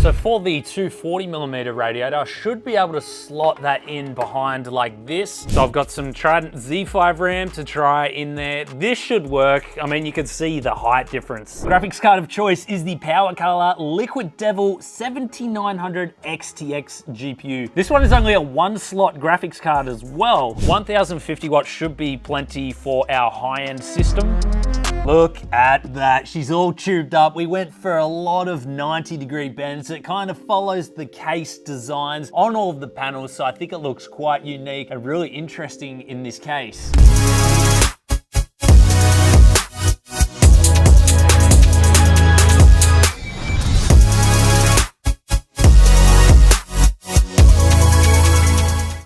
So for the 240mm radiator, I should be able to slot that in behind like this. So I've got some Trident Z5 RAM to try in there. This should work. I mean, you can see the height difference. Graphics card of choice is the Power Color Liquid Devil 7900 XTX GPU. This one is only a 1-slot graphics card as well. 1050 watts should be plenty for our high-end system. Look at that, she's all tubed up. We went for a lot of 90-degree bends. It kind of follows the case designs on all of the panels, so I think it looks quite unique and really interesting in this case.